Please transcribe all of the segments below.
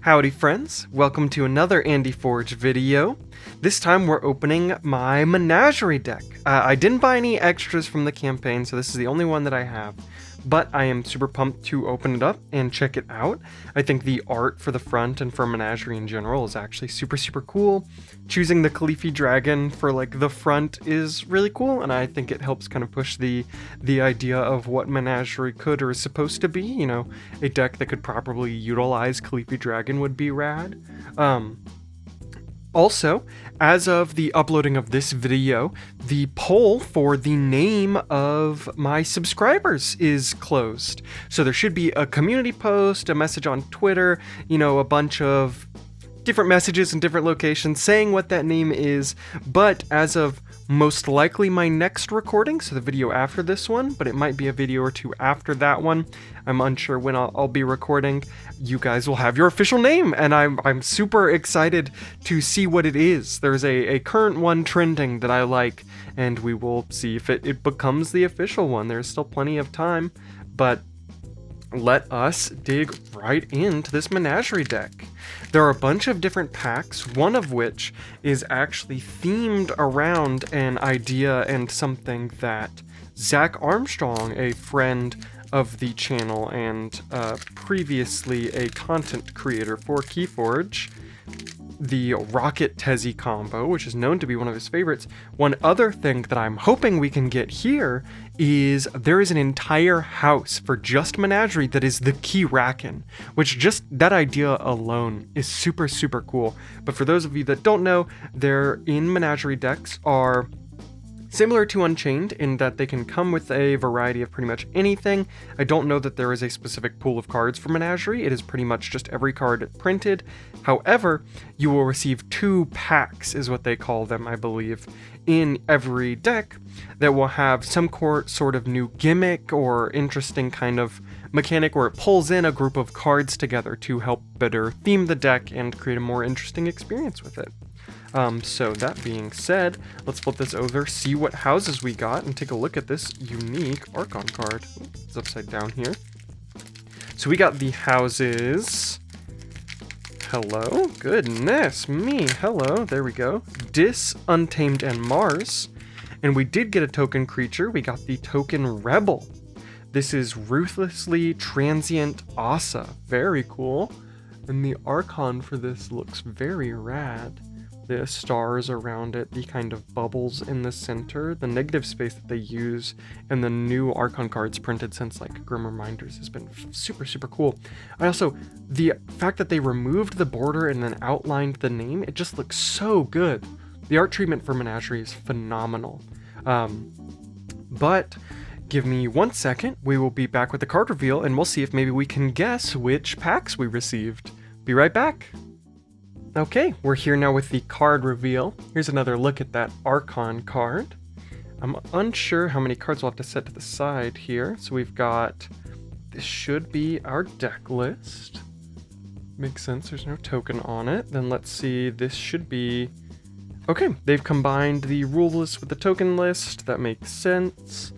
Howdy friends, welcome to another AndyForge video. This time we're opening my Menagerie deck. I didn't buy any extras from the campaign, so this is the only one that I have. But I am super pumped to open it up and check it out. I think the art for the front and for Menagerie in general is actually super cool. Choosing the Khalifi dragon for like the front is really cool, and I think it helps kind of push the idea of what Menagerie could or is supposed to be. You know, a deck that could properly utilize Khalifi dragon would be rad. Also, as of the uploading of this video, the poll for the name of my subscribers is closed. So there should be a community post, a message on Twitter, you know, a bunch of different messages in different locations saying what that name is. But as of most likely my next recording, so the video after this one, but it might be a video or two after that one, I'm unsure when I'll be recording, you guys will have your official name, and I'm super excited to see what it is. There's a current one trending that I like, and we will see if it becomes the official one. There's still plenty of time, but let us dig right into this Menagerie deck. There are a bunch of different packs, one of which is actually themed around an idea and something that Zach Armstrong, a friend of the channel and previously a content creator for KeyForge, the Rocket Tezzy combo, which is known to be one of his favorites. One other thing that I'm hoping we can get here is there is an entire house for just Menagerie that is the Key-Raken, which just that idea alone is super cool. But for those of you that don't know, they're in Menagerie decks are similar to Unchained in that they can come with a variety of pretty much anything. I don't know that there is a specific pool of cards for Menagerie. It is pretty much just every card printed. However, you will receive 2 packs, is what they call them, I believe, in every deck that will have some sort of new gimmick or interesting kind of mechanic where it pulls in a group of cards together to help better theme the deck and create a more interesting experience with it. So that being said, let's flip this over, see what houses we got, and take a look at this unique Archon card. It's upside down here. So we got the houses. Hello? Goodness me. Hello. There we go. Dis, Untamed, and Mars. And we did get a token creature. We got the token Rebel. This is Ruthlessly Transient Asa. Very cool. And the Archon for this looks very rad. The stars around it, the kind of bubbles in the center, the negative space that they use, and the new Archon cards printed since like Grim Reminders has been super cool. The fact that they removed the border and then outlined the name, it just looks so good. The art treatment for Menagerie is phenomenal. But give me 1 second, we will be back with the card reveal, and we'll see if maybe we can guess which packs we received. Be right back. Okay, we're here now with the card reveal. Here's another look at that Archon card. I'm unsure how many cards we'll have to set to the side here. So we've got, this should be our deck list. Makes sense, there's no token on it. Then let's see, this should be, okay, they've combined the rule list with the token list. That makes sense.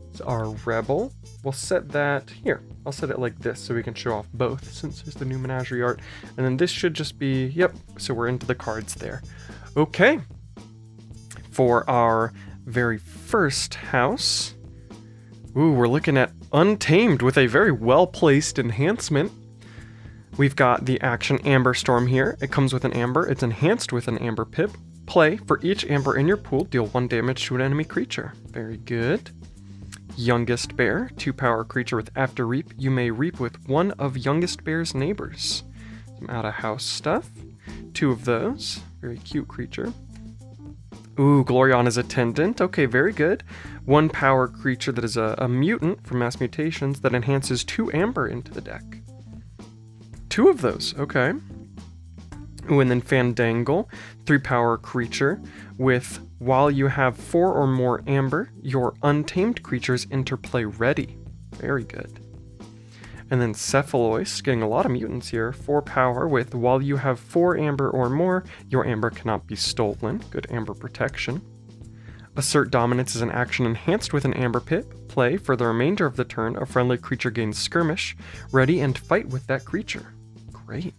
It's our Rebel. We'll set that here. I'll set it like this so we can show off both since it's the new Menagerie art. And then this should just be, yep, so we're into the cards there. Okay. For our very first house, ooh, we're looking at Untamed with a very well-placed enhancement. We've got the action Amber Storm here. It comes with an Amber. It's enhanced with an Amber Pip. Play, for each Amber in your pool, deal 1 damage to an enemy creature. Very good. Youngest Bear, 2-power creature with After Reap. You may reap with one of Youngest Bear's neighbors. Some out-of-house stuff. 2 of those. Very cute creature. Ooh, Gloriana's Attendant. Okay, very good. 1-power creature that is a mutant from Mass Mutations that enhances 2 Amber into the deck. 2 of those, okay. Ooh, and then Fandangle, 3-power creature with, while you have 4 or more Amber, your untamed creatures interplay ready. Very good. And then Cephalois, getting a lot of mutants here, 4 power with, while you have 4 Amber or more, your Amber cannot be stolen. Good Amber protection. Assert Dominance is an action enhanced with an Amber Pip. Play, for the remainder of the turn, a friendly creature gains Skirmish. Ready and fight with that creature. Great.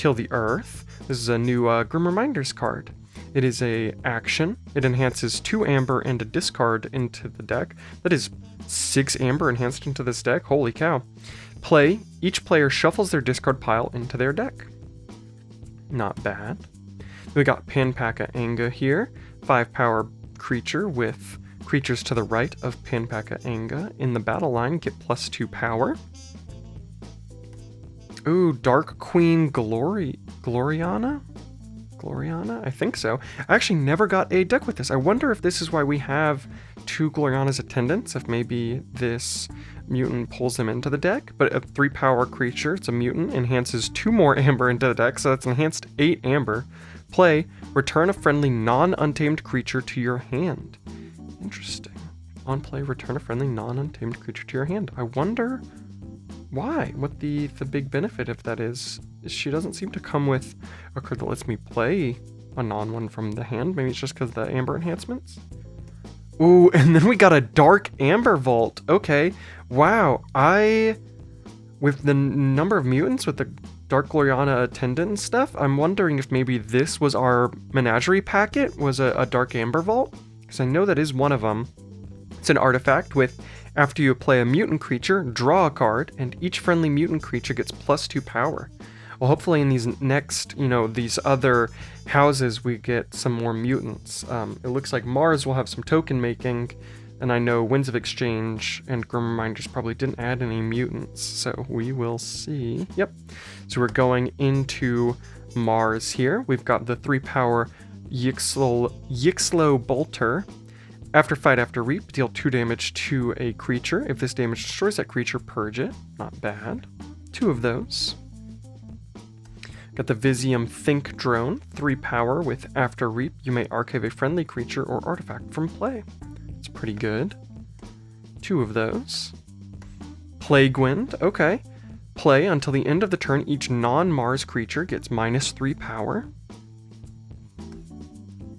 Till the Earth. This is a new Grim Reminders card. It is a action. It enhances 2 amber and a discard into the deck. That is 6 amber enhanced into this deck. Holy cow. Play. Each player shuffles their discard pile into their deck. Not bad. We got Panpaka Anga here. 5 power creature with creatures to the right of Panpaka Anga. In the battle line, get +2 power. Ooh, Dark Queen Gloriana? Gloriana? I think so. I actually never got a deck with this. I wonder if this is why we have 2 Gloriana's attendants, if maybe this mutant pulls them into the deck. But a 3 power creature, it's a mutant, enhances 2 more amber into the deck, so that's enhanced 8 amber. Play, return a friendly non-untamed creature to your hand. Interesting. On play, return a friendly non-untamed creature to your hand. I wonder why? What the big benefit of that is. She doesn't seem to come with a card that lets me play a non-one from the hand. Maybe it's just because of the amber enhancements? Ooh, and then we got a Dark Amber Vault. Okay. Wow. With the number of mutants with the Dark Gloriana attendant and stuff, I'm wondering if maybe this was our Menagerie packet, was a Dark Amber Vault? Because I know that is one of them. It's an artifact with, after you play a mutant creature, draw a card, and each friendly mutant creature gets +2 power. Well, hopefully in these next, these other houses, we get some more mutants. It looks like Mars will have some token making, and I know Winds of Exchange and Grim Reminders probably didn't add any mutants, so we will see. Yep. So we're going into Mars here. We've got the 3 power Yixlo Bolter. After fight, after reap, deal 2 damage to a creature. If this damage destroys that creature, purge it. Not bad. 2 of those. Got the Visium Think Drone, 3 power with after reap, you may archive a friendly creature or artifact from play. It's pretty good. 2 of those. Plague Wind, okay. Play until the end of the turn, each non-Mars creature gets -3 power.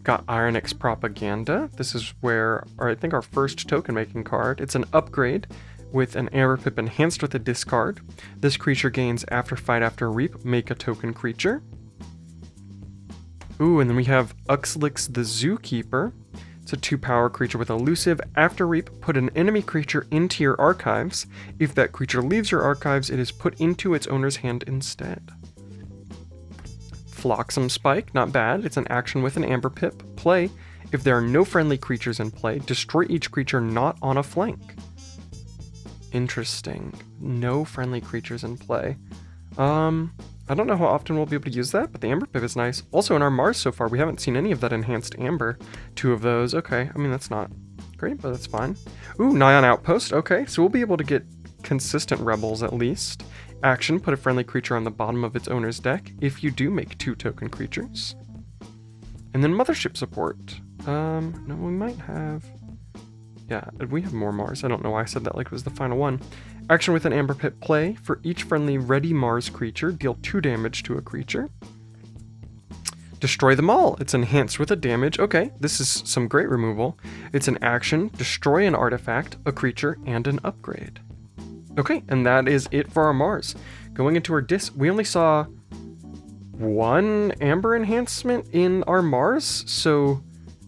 Got Iron X Propaganda. This is where, I think our first token making card. It's an upgrade with an Amber Pip enhanced with a discard. This creature gains after fight, after reap, make a token creature. Ooh, and then we have Uxlix the Zookeeper. It's a 2 power creature with elusive. After reap, put an enemy creature into your archives. If that creature leaves your archives, it is put into its owner's hand instead. Flotsam Spike, not bad. It's an action with an Amber Pip. Play. If there are no friendly creatures in play, destroy each creature not on a flank. Interesting. No friendly creatures in play. I don't know how often we'll be able to use that, but the Amber Pip is nice. Also in our Mars so far, we haven't seen any of that enhanced Amber. 2 of those. Okay, I mean, that's not great, but that's fine. Ooh, Nyan Outpost. Okay, so we'll be able to get consistent rebels at least. Action, put a friendly creature on the bottom of its owner's deck if you do make 2 token creatures. And then Mothership Support. No, we might have... Yeah, we have more Mars. I don't know why I said that like it was the final one. Action with an Amber Pit. Play. For each friendly ready Mars creature, deal 2 damage to a creature. Destroy them all. It's enhanced with a damage. Okay, this is some great removal. It's an action. Destroy an artifact, a creature, and an upgrade. Okay, and that is it for our Mars. Going into our disc, we only saw 1 Amber enhancement in our Mars, so...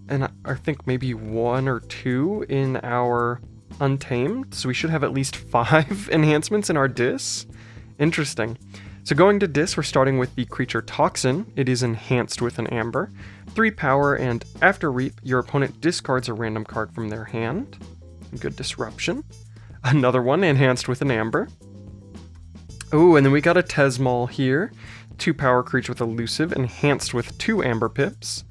And I think maybe 1 or 2 in our Untamed, so we should have at least 5 enhancements in our Dis. Interesting. So going to Dis, we're starting with the creature Toxin. It is enhanced with an Amber. 3 power, and after Reap, your opponent discards a random card from their hand. Good disruption. Another one enhanced with an Amber. Oh, and then we got a Tesmal here. 2 power creature with elusive, enhanced with 2 Amber Pips.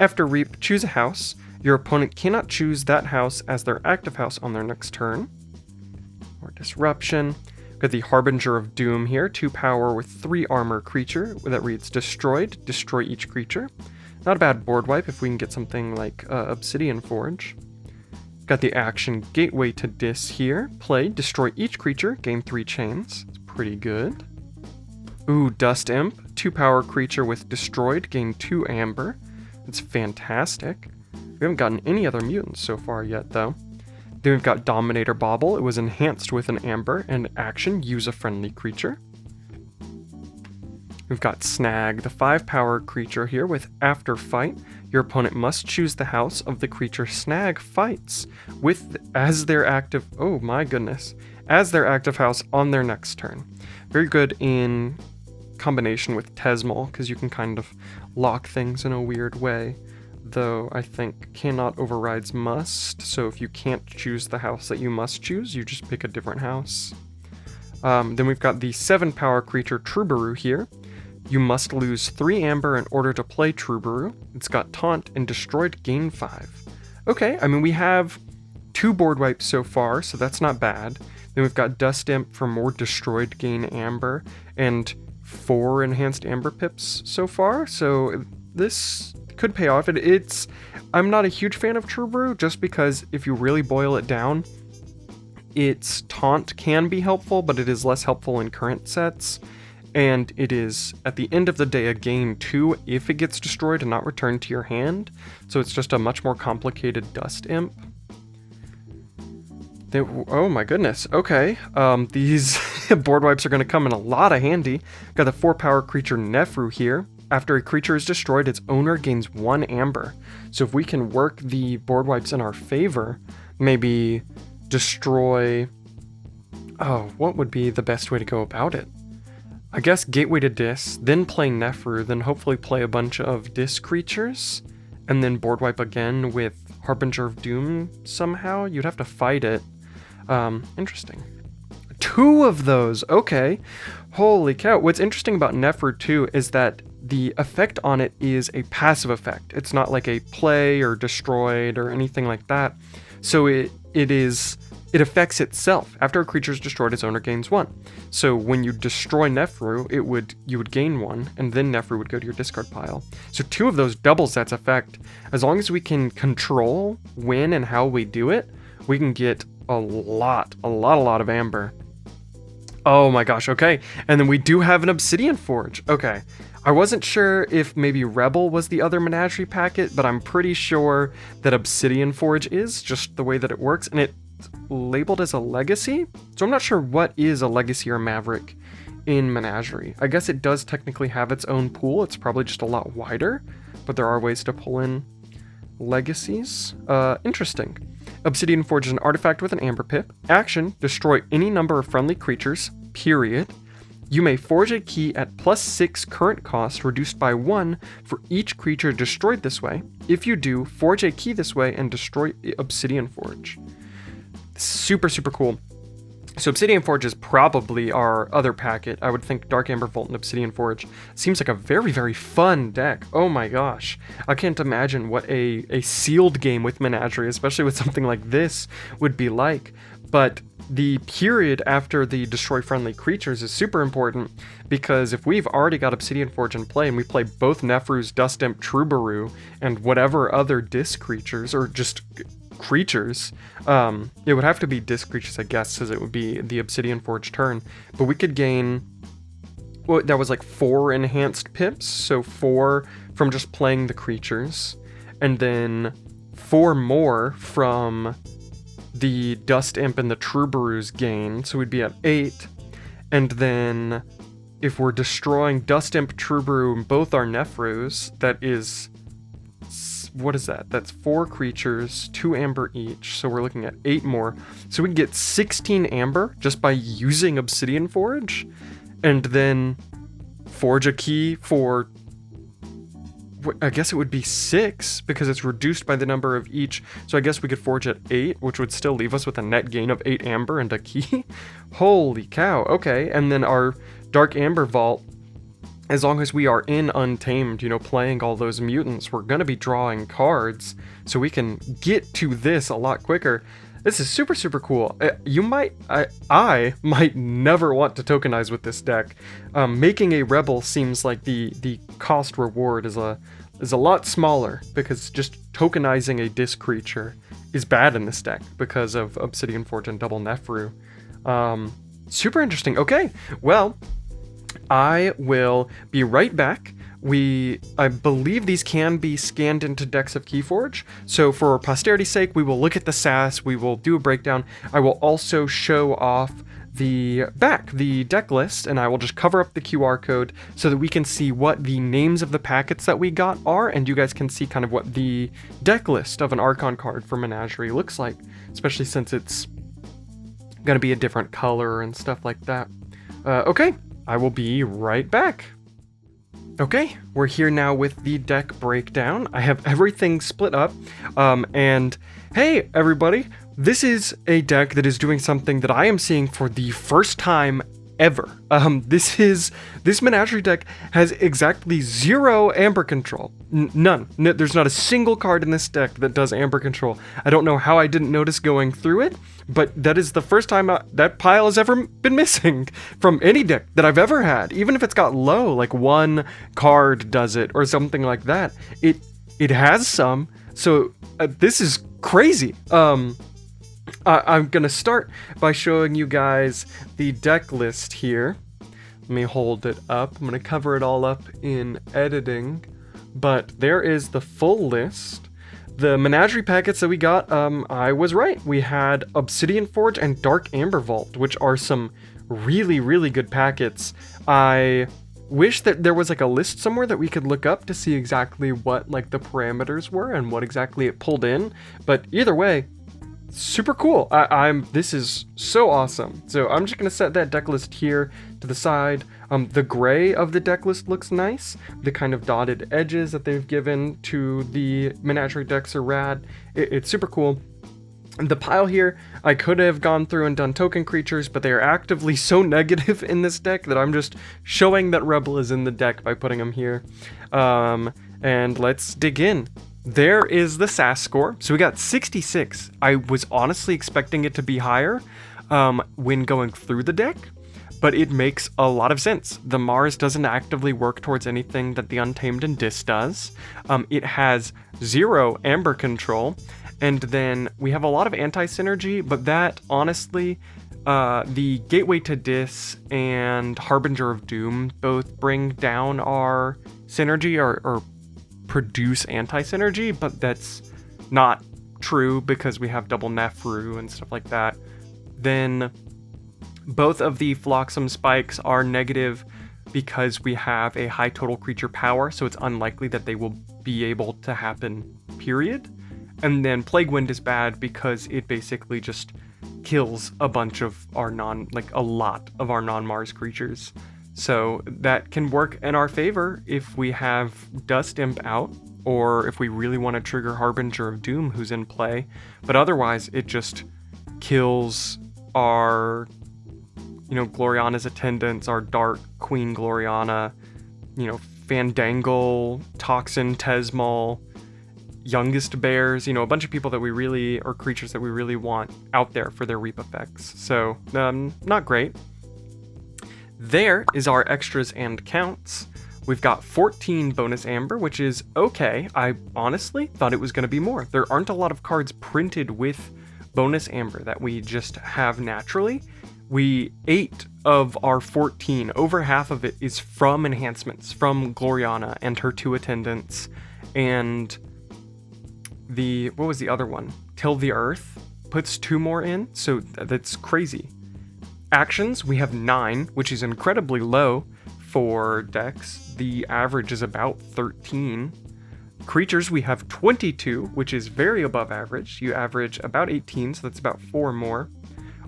After Reap, choose a house. Your opponent cannot choose that house as their active house on their next turn. Or Disruption. Got the Harbinger of Doom here. 2 power with 3 armor creature that reads Destroyed. Destroy each creature. Not a bad board wipe if we can get something like Obsidian Forge. Got the action Gateway to Dis here. Play. Destroy each creature. Gain 3 chains. It's pretty good. Ooh, Dust Imp. 2 power creature with Destroyed. Gain 2 amber. It's fantastic. We haven't gotten any other mutants so far yet, though. Then we've got Dominator Bauble. It was enhanced with an Amber, and action, use a friendly creature. We've got Snag, the 5-power creature here with After Fight. Your opponent must choose the house of the creature Snag fights with as their active, oh my goodness, as their active house on their next turn. Very good in combination with Tesmal, because you can kind of lock things in a weird way. Though I think cannot overrides must, so if you can't choose the house that you must choose, you just pick a different house. Then we've got the 7-power creature Troubadour here. You must lose 3 amber in order to play Troubadour. It's got Taunt and Destroyed gain 5. Okay, I mean we have 2 board wipes so far, so that's not bad. Then we've got Dust Imp for more Destroyed gain amber, and 4 enhanced amber pips so far, so this could pay off. I'm not a huge fan of Troubadour, just because if you really boil it down, its Taunt can be helpful, but it is less helpful in current sets. And it is, at the end of the day, a gain 2 if it gets destroyed and not returned to your hand. So it's just a much more complicated Dust Imp. Oh my goodness, okay. These board wipes are going to come in a lot of handy. Got the 4-power creature Nefru here. After a creature is destroyed, its owner gains 1 amber. So if we can work the board wipes in our favor, maybe destroy... Oh, what would be the best way to go about it? I guess Gateway to Dis, then play Nefru, then hopefully play a bunch of Dis creatures, and then board wipe again with Harbinger of Doom somehow? You'd have to fight it. Interesting. 2 of those, okay. Holy cow. What's interesting about Nefru too is that the effect on it is a passive effect. It's not like a play or destroyed or anything like that. So it affects itself. After a creature is destroyed, its owner gains 1. So when you destroy Nefru, you would gain 1, and then Nefru would go to your discard pile. So 2 of those doubles that's effect. As long as we can control when and how we do it, we can get a lot of amber. Oh my gosh, okay. And then we do have an Obsidian Forge. Okay. I wasn't sure if maybe Rebel was the other Menagerie packet, but I'm pretty sure that Obsidian Forge is, just the way that it works. And it's labeled as a Legacy, so I'm not sure what is a Legacy or Maverick in Menagerie. I guess it does technically have its own pool. It's probably just a lot wider, but there are ways to pull in Legacies. Interesting. Obsidian Forge is an artifact with an amber pip. Action, destroy any number of friendly creatures, period. You may forge a key at +6 current cost, reduced by 1 for each creature destroyed this way. If you do, forge a key this way and destroy Obsidian Forge. Super cool. So Obsidian Forge is probably our other packet. I would think Dark Amber Vault and Obsidian Forge seems like a very fun deck. Oh my gosh. I can't imagine what a sealed game with Menagerie, especially with something like this, would be like. But the period after the destroy friendly creatures is super important, because if we've already got Obsidian Forge in play and we play both Nefru's Dust Imp Troubadour and whatever other disc creatures, or just creatures, it would have to be disc creatures, I guess, because it would be the Obsidian Forge turn. But we could gain, well, that was like 4 enhanced pips, so 4 from just playing the creatures, and then 4 more from the Dust Imp and the Troubadour's gain, so we'd be at 8. And then if we're destroying Dust Imp, Troubadour, and both our Nefrus, that is, what is that? That's 4 creatures, 2 amber each, so we're looking at 8 more. So we can get 16 amber just by using Obsidian Forge, and then forge a key for, I guess it would be 6, because it's reduced by the number of each. So I guess we could forge at 8, which would still leave us with a net gain of 8 amber and a key. Holy cow, okay. And then our Dark Amber Vault, as long as we are in Untamed, playing all those mutants, we're gonna be drawing cards, so we can get to this a lot quicker. This is super cool. I might never want to tokenize with this deck. Making a Rebel seems like the cost reward is a lot smaller, because just tokenizing a disc creature is bad in this deck because of Obsidian Forge and double Nefru. Super interesting. Okay, well, I will be right back. I believe these can be scanned into decks of KeyForge, so for posterity's sake, we will look at the SAS, we will do a breakdown. I will also show off the deck list, and I will just cover up the QR code so that we can see what the names of the packets that we got are, and you guys can see kind of what the deck list of an Archon card for Menagerie looks like, especially since it's gonna be a different color and stuff like that. Okay, I will be right back. Okay, we're here now with the deck breakdown. I have everything split up, and hey everybody, this is a deck that is doing something that I am seeing for the first time ever. This Menagerie deck has exactly 0 Amber Control. None. There's not a single card in this deck that does Amber Control. I don't know how I didn't notice going through it, but that is the first time that pile has ever been missing from any deck that I've ever had. Even if it's got low, like 1 card does it or something like that, it has some. So this is crazy. I'm gonna start by showing you guys the deck list here. Let me hold it up. I'm gonna cover it all up in editing, but there is the full list. The Menagerie packets that we got, I was right. We had Obsidian Forge and Dark Amber Vault, which are some really, really good packets. I wish that there was like a list somewhere that we could look up to see exactly what like the parameters were and what exactly it pulled in, but either way, super cool. This is so awesome. So I'm just gonna set that deck list here to the side. The gray of the deck list looks nice. The kind of dotted edges that they've given to the Menagerie decks are rad. It's super cool. The pile here, I could have gone through and done token creatures, but they are actively so negative in this deck that I'm just showing that Rebel is in the deck by putting them here. And let's dig in. There is the SAS score. So we got 66. I was honestly expecting it to be higher when going through the deck, but it makes a lot of sense. The Mars doesn't actively work towards anything that the Untamed and Dis does. It has 0 Amber Control, and then we have a lot of anti-synergy, but that, honestly, the Gateway to Dis and Harbinger of Doom both bring down our synergy or produce anti-synergy, but that's not true because we have double Nefru and stuff like that. Then both of the Flotsam spikes are negative because we have a high total creature power, so it's unlikely that they will be able to happen, period. And then Plague Wind is bad because it basically just kills a bunch of our a lot of our non-Mars creatures. So that can work in our favor if we have Dust Imp out, or if we really want to trigger Harbinger of Doom who's in play. But otherwise, it just kills our, Gloriana's Attendants, our Dark Queen Gloriana, Fandangle, Toxin, Tesmal, Youngest Bears, a bunch of people that we really, or creatures that we really want out there for their reap effects. So, not great. There is our extras and counts. We've got 14 bonus Amber, which is okay. I honestly thought it was going to be more. There aren't a lot of cards printed with bonus Amber that we just have naturally. 8 of our 14, over half of it is from enhancements, from Gloriana and her 2 attendants, and what was the other one? Till the Earth puts 2 more in, so that's crazy. Actions, we have 9, which is incredibly low for decks. The average is about 13. Creatures, we have 22, which is very above average. You average about 18, so that's about 4 more.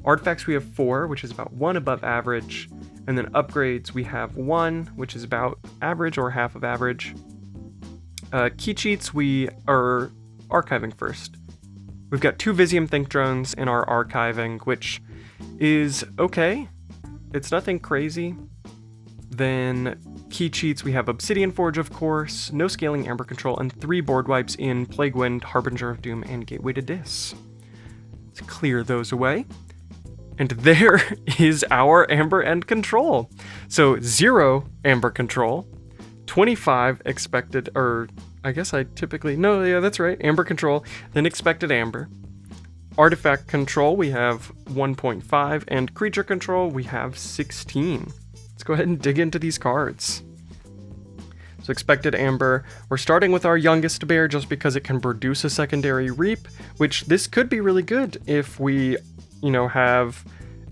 Artifacts, we have 4, which is about 1 above average. And then upgrades, we have 1, which is about average or half of average. Key cheats, we are archiving first. We've got 2 Visium Think Drones in our archiving, which is okay. It's nothing crazy. Then key cheats, we have Obsidian Forge, of course, no scaling Amber Control, and 3 board wipes in Plague Wind, Harbinger of Doom, and Gateway to Dis. Let's clear those away. And there is our Amber End Control. So 0 Amber Control, 25 expected, or I guess I typically, no, yeah, that's right, Amber Control, then expected Amber. Artifact Control, we have 1.5, and Creature Control, we have 16. Let's go ahead and dig into these cards. So expected Amber, we're starting with our Youngest Bear just because it can produce a secondary reap, which this could be really good if we, have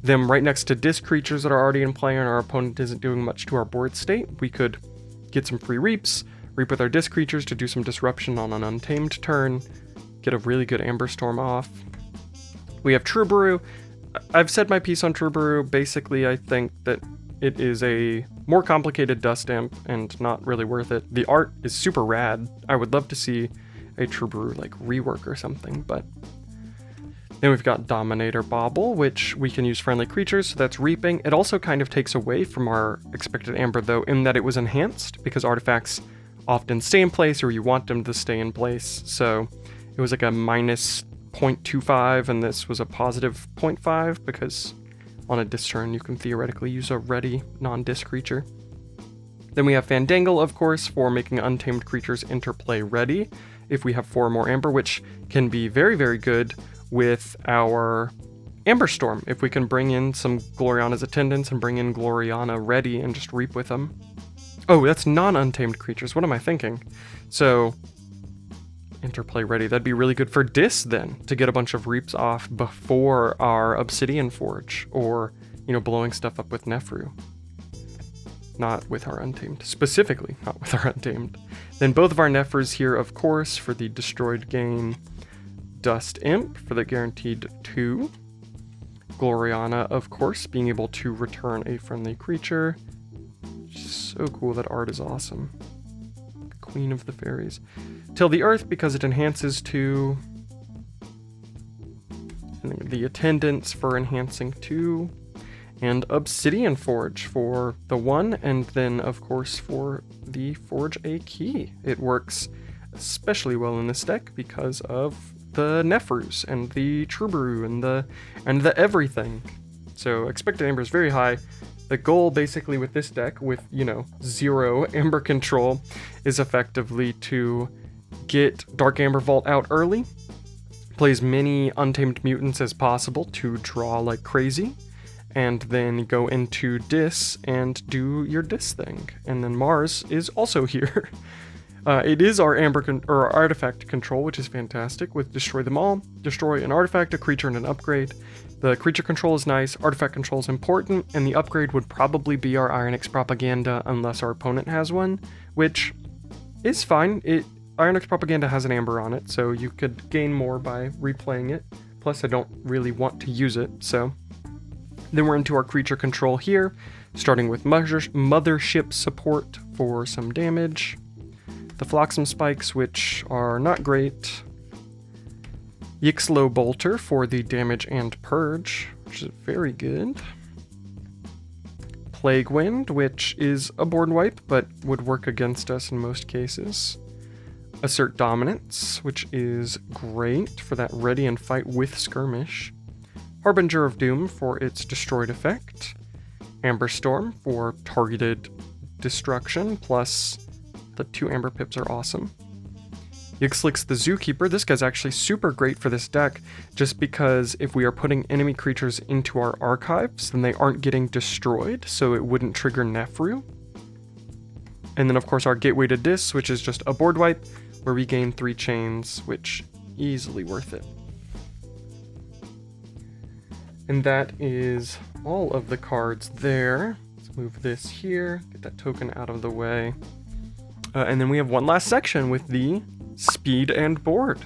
them right next to disc creatures that are already in play and our opponent isn't doing much to our board state, we could get some free reaps, reap with our disc creatures to do some disruption on an untamed turn, get a really good Amber Storm off. We have Troubadour. I've said my piece on Troubadour. Basically, I think that it is a more complicated Dust Imp and not really worth it. The art is super rad. I would love to see a Troubadour like rework or something, but then we've got Dominator Bauble, which we can use friendly creatures, so that's reaping. It also kind of takes away from our expected Amber, though, in that it was enhanced, because artifacts often stay in place, or you want them to stay in place. So it was like a minus 0.25, and this was a positive 0.5, because on a disc turn you can theoretically use a ready non-disc creature. Then we have Fandangle, of course, for making untamed creatures interplay ready, if we have 4 more Amber, which can be very, very good with our Amber Storm, if we can bring in some Gloriana's Attendants and bring in Gloriana ready and just reap with them. Oh, that's non-untamed creatures. What am I thinking? So, interplay ready. That'd be really good for Dis then, to get a bunch of reaps off before our Obsidian Forge, or, you know, blowing stuff up with Nefru. Not with our Untamed. Specifically, not with our Untamed. Then both of our Nefrus here, of course, for the destroyed gain. Dust Imp for the guaranteed 2. Gloriana, of course, being able to return a friendly creature. So cool, that art is awesome. Queen of the Fairies. Till the Earth, because it enhances 2. And the Attendants for enhancing 2. And Obsidian Forge for the 1, and then, of course, for the Forge a Key. It works especially well in this deck because of the Nefrus and the Troubadour and the everything. So expected Amber is very high. The goal basically with this deck, with, you know, 0 Amber control, is effectively to get Dark Amber Vault out early, play as many Untamed Mutants as possible to draw like crazy, and then go into Dis and do your Dis thing. And then Mars is also here. It is our our artifact control, which is fantastic, with Destroy Them All. Destroy an artifact, a creature, and an upgrade. The creature control is nice, artifact control is important, and the upgrade would probably be our Iron X Propaganda unless our opponent has one, which is fine. Iron X Propaganda has an Amber on it, so you could gain more by replaying it. Plus, I don't really want to use it, so. Then we're into our creature control here, starting with Mothership support for some damage. The Flotsam Spikes, which are not great. Yixlo Bolter for the damage and purge, which is very good. Plague Wind, which is a board wipe, but would work against us in most cases. Assert Dominance, which is great for that ready and fight with skirmish. Harbinger of Doom for its destroyed effect. Amber Storm for targeted destruction, plus the 2 Amber Pips are awesome. Yixlix the Zookeeper, this guy's actually super great for this deck, just because if we are putting enemy creatures into our archives, then they aren't getting destroyed, so it wouldn't trigger Nefru. And then of course our Gateway to Dis, which is just a board wipe, where we gain 3 chains, which easily worth it. And that is all of the cards there. Let's move this here, get that token out of the way. And then we have one last section with the speed and board.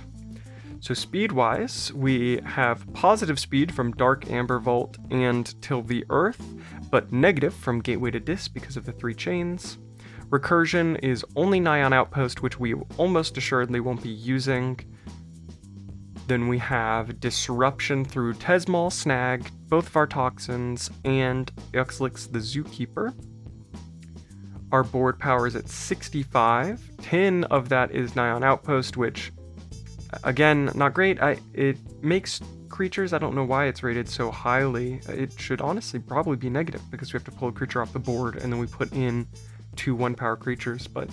So speed-wise, we have positive speed from Dark Amber Vault and Till the Earth, but negative from Gateway to Dis because of the 3 chains. Recursion is only Nyan Outpost, which we almost assuredly won't be using. Then we have Disruption through Tesmal, Snag, both of our Toxins, and Yixlix the Zookeeper. Our board power is at 65. 10 of that is Nyan Outpost, which, again, not great. It makes creatures, I don't know why it's rated so highly. It should honestly probably be negative, because we have to pull a creature off the board, and then we put in 2 1-power creatures, but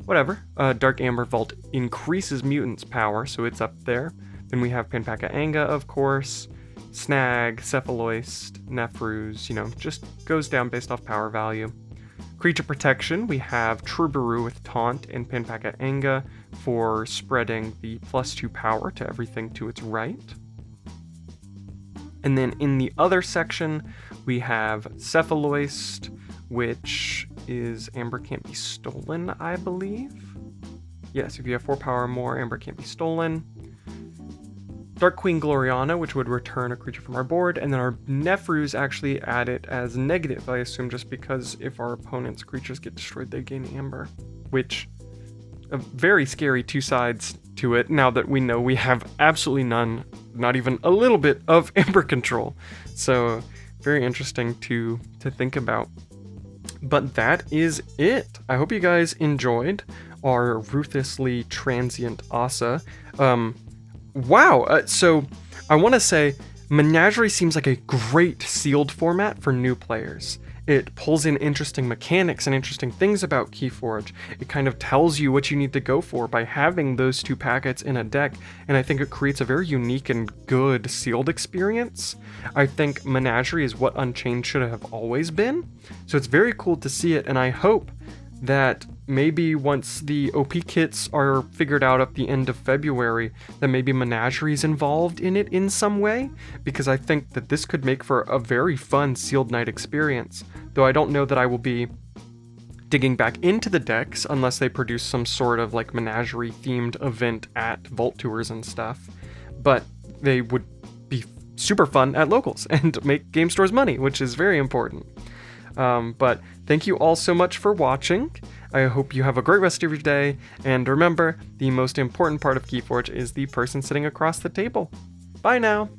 whatever. Dark Amber Vault increases mutants' power, so it's up there. Then we have Panpaka Anga, of course, Snag, Cephaloist, Nefrus, you know, just goes down based off power value. Creature protection, we have Troubadour with Taunt and Panpaka Anga for spreading the +2 power to everything to its right. And then in the other section, we have Cephaloist, which is Amber Can't Be Stolen, I believe. Yes, if you have 4 power or more, Amber Can't Be Stolen. Dark Queen Gloriana, which would return a creature from our board, and then our Nefrus actually add it as negative, I assume, just because if our opponent's creatures get destroyed, they gain Amber, which a very scary 2 sides to it now that we know we have absolutely none, not even a little bit of Amber control. So very interesting to think about. But that is it. I hope you guys enjoyed our ruthlessly transient Asa. Wow. So I want to say Menagerie seems like a great sealed format for new players. It pulls in interesting mechanics and interesting things about KeyForge. It kind of tells you what you need to go for by having those 2 packets in a deck, and I think it creates a very unique and good sealed experience. I think Menagerie is what Unchained should have always been, so it's very cool to see it, and I hope that maybe once the OP kits are figured out at the end of February, that maybe Menagerie is involved in it in some way, because I think that this could make for a very fun sealed night experience, though I don't know that I will be digging back into the decks unless they produce some sort of like Menagerie themed event at Vault Tours and stuff, but they would be super fun at locals and make game stores money, which is very important. But thank you all so much for watching. I hope you have a great rest of your day, and remember, the most important part of KeyForge is the person sitting across the table. Bye now!